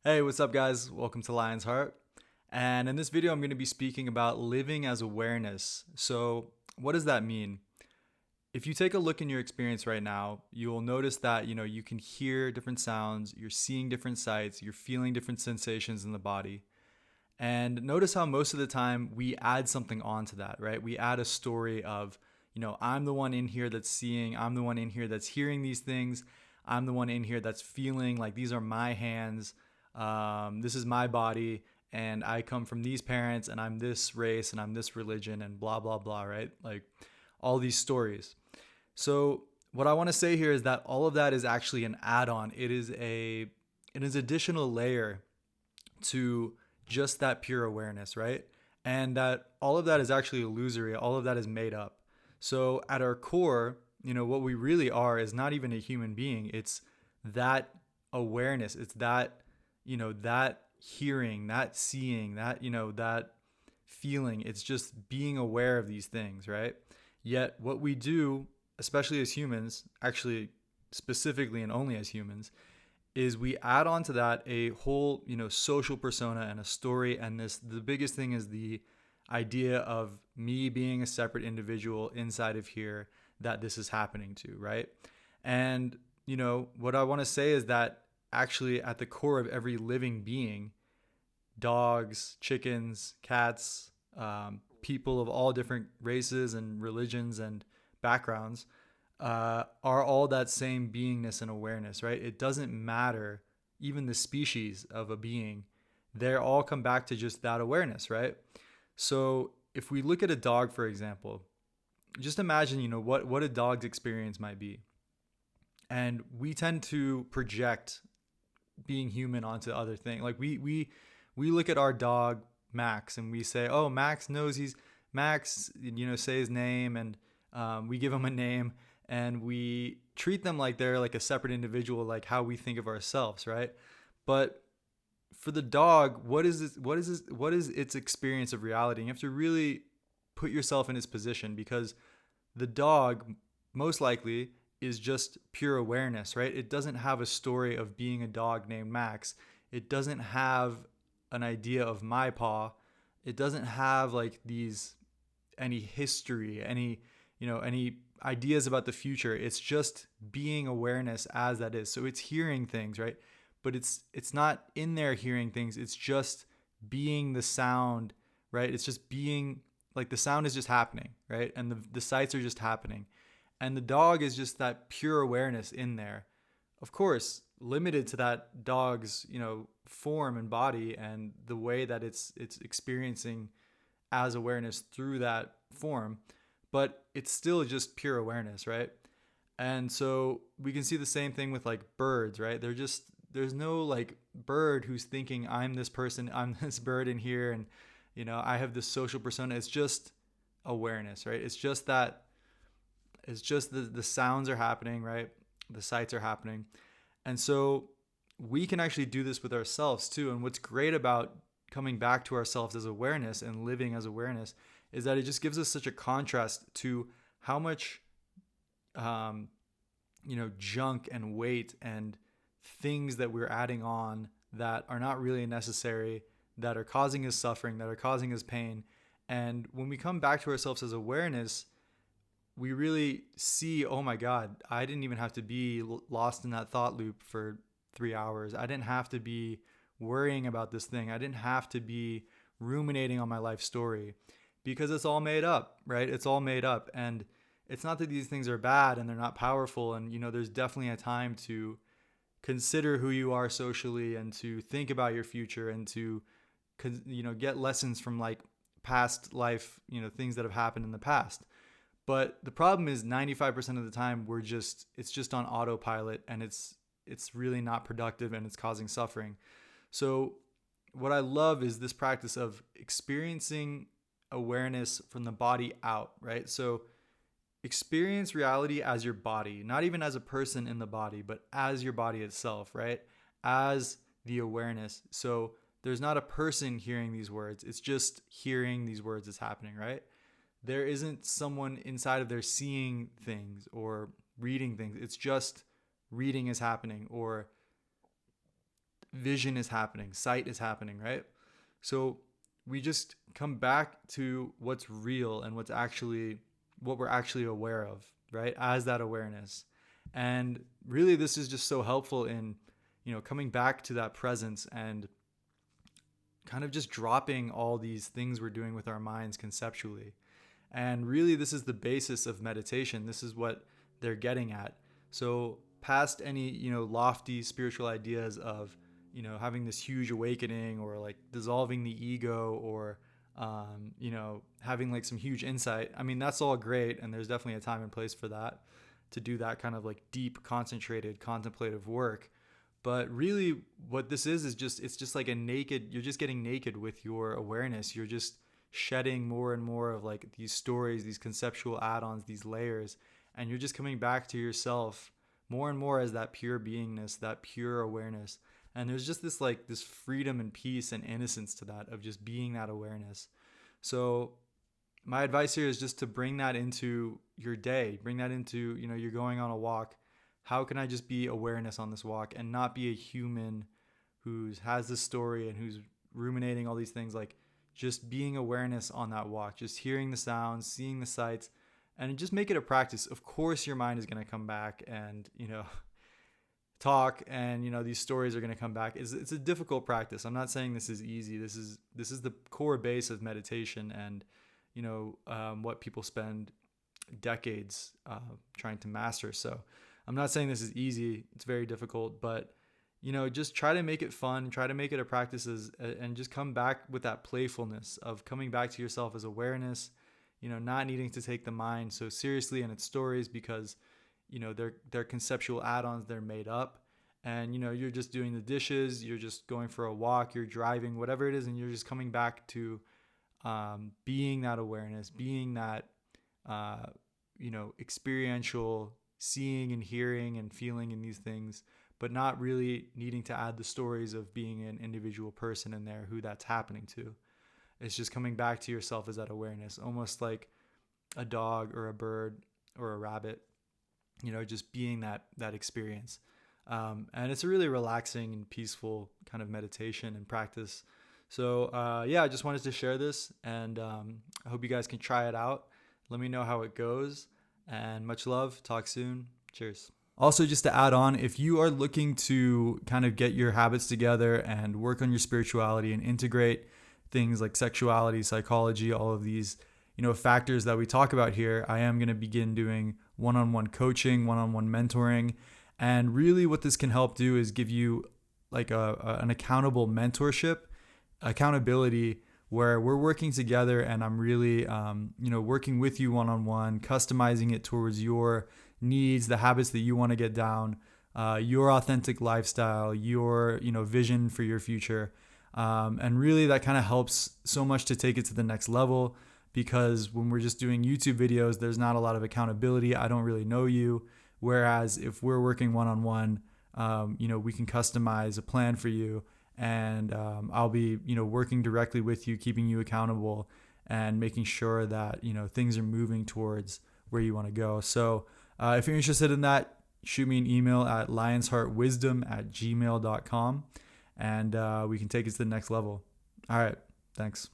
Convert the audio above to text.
Hey, what's up, guys? Welcome to Lion's Heart. And in this video, I'm going to be speaking about living as awareness. So, what does that mean? If you take a look in your experience right now, you'll notice that, you can hear different sounds, you're seeing different sights, you're feeling different sensations in the body. And notice how most of the time we add something onto that, right? We add a story of, I'm the one in here that's seeing, I'm the one in here that's hearing these things, I'm the one in here that's feeling like these are my hands, this is my body, and I come from these parents, and I'm this race, and I'm this religion, and blah, blah, blah, right? Like all these stories. So, what I want to say here is that all of that is actually an add on. It is additional layer to just that pure awareness, right? And that all of that is actually illusory, all of that is made up. So at our core, what we really are is not even a human being. It's that awareness. It's that, that hearing, that seeing, that feeling. It's just being aware of these things, right? Yet what we do, especially as humans, actually specifically and only as humans, is we add on to that a whole social persona and a story, and the biggest thing is the idea of me being a separate individual inside of here that this is happening to, right? And what I want to say is that actually at the core of every living being, dogs, chickens, cats, people of all different races and religions and backgrounds, are all that same beingness and awareness, right? It doesn't matter, even the species of a being, they all come back to just that awareness, right? So if we look at a dog, for example, just imagine, what a dog's experience might be. And we tend to project being human onto other things. Like we look at our dog Max and we say, "Oh, Max knows he's Max." Say his name, and we give him a name, and we treat them like they're like a separate individual, like how we think of ourselves, right? But for the dog, what is its experience of reality? And you have to really put yourself in its position, because the dog most likely is just pure awareness, right? It doesn't have a story of being a dog named Max. It doesn't have an idea of my paw. It doesn't have like these any history, any ideas about the future. It's just being awareness as that is. So it's hearing things, right? But it's not in there hearing things. It's just being the sound, right? It's just being like the sound is just happening, right? And the sights are just happening. And the dog is just that pure awareness in there. Of course, limited to that dog's, form and body and the way that it's experiencing as awareness through that form, but it's still just pure awareness, right? And so we can see the same thing with like birds, right? There's no like bird who's thinking I'm this person, I'm this bird in here, and I have this social persona. It's just awareness, right? It's just the sounds are happening, right? The sights are happening. And so we can actually do this with ourselves too. And what's great about coming back to ourselves as awareness and living as awareness is that it just gives us such a contrast to how much junk and weight and things that we're adding on that are not really necessary, that are causing us suffering, that are causing us pain. And when we come back to ourselves as awareness, we really see, oh my God, I didn't even have to be lost in that thought loop for 3 hours. I didn't have to be worrying about this thing. I didn't have to be ruminating on my life story, because it's all made up, right? It's all made up. And it's not that these things are bad and they're not powerful. And, there's definitely a time to consider who you are socially and to think about your future and to, get lessons from like past life, things that have happened in the past. But the problem is 95% of the time it's just on autopilot, and it's really not productive, and it's causing suffering. So what I love is this practice of experiencing awareness from the body out, right? So experience reality as your body, not even as a person in the body, but as your body itself, right? As the awareness. So there's not a person hearing these words. It's just hearing these words is happening, right? There isn't someone inside of there seeing things or reading things. It's just reading is happening, or vision is happening, sight is happening, right? So we just come back to what's real and what we're actually aware of, right? As that awareness. And really this is just so helpful in, coming back to that presence and kind of just dropping all these things we're doing with our minds conceptually. And really, this is the basis of meditation. This is what they're getting at. So, past any, lofty spiritual ideas of, having this huge awakening or like dissolving the ego or, having like some huge insight. I mean, that's all great. And there's definitely a time and place for that, to do that kind of like deep, concentrated, contemplative work. But really, what this is just, it's just like you're just getting naked with your awareness. You're just shedding more and more of like these stories, these conceptual add-ons, these layers, and you're just coming back to yourself more and more as that pure beingness, that pure awareness. And there's just this freedom and peace and innocence to that, of just being that awareness. So my advice here is just to bring that into your day, bring that into, you're going on a walk. How can I just be awareness on this walk and not be a human who has this story and who's ruminating all these things? Like, just being awareness on that walk, just hearing the sounds, seeing the sights, and just make it a practice. Of course, your mind is going to come back and, talk, and, these stories are going to come back. It's a difficult practice. I'm not saying this is easy. This is the core base of meditation, and, what people spend decades trying to master. So I'm not saying this is easy. It's very difficult, but just try to make it fun, try to make it a practice, and just come back with that playfulness of coming back to yourself as awareness, not needing to take the mind so seriously and its stories, because, they're conceptual add-ons, they're made up. And, you're just doing the dishes, you're just going for a walk, you're driving, whatever it is, and you're just coming back to being that awareness, being that, experiential, seeing and hearing and feeling in these things, but not really needing to add the stories of being an individual person in there who that's happening to. It's just coming back to yourself as that awareness, almost like a dog or a bird or a rabbit, just being that experience. And it's a really relaxing and peaceful kind of meditation and practice. So I just wanted to share this, and I hope you guys can try it out. Let me know how it goes, and much love. Talk soon. Cheers. Also, just to add on, if you are looking to kind of get your habits together and work on your spirituality and integrate things like sexuality, psychology, all of these, factors that we talk about here, I am going to begin doing one-on-one coaching, one-on-one mentoring. And really what this can help do is give you like an accountable mentorship, accountability, where we're working together, and I'm really, working with you one-on-one, customizing it towards your needs, the habits that you want to get down, your authentic lifestyle, your, vision for your future. And really that kind of helps so much to take it to the next level, because when we're just doing YouTube videos, there's not a lot of accountability. I don't really know you. Whereas if we're working one-on-one, we can customize a plan for you, and I'll be, working directly with you, keeping you accountable and making sure that, things are moving towards where you want to go. So if you're interested in that, shoot me an email at lionsheartwisdom@gmail.com, and we can take it to the next level. All right. Thanks.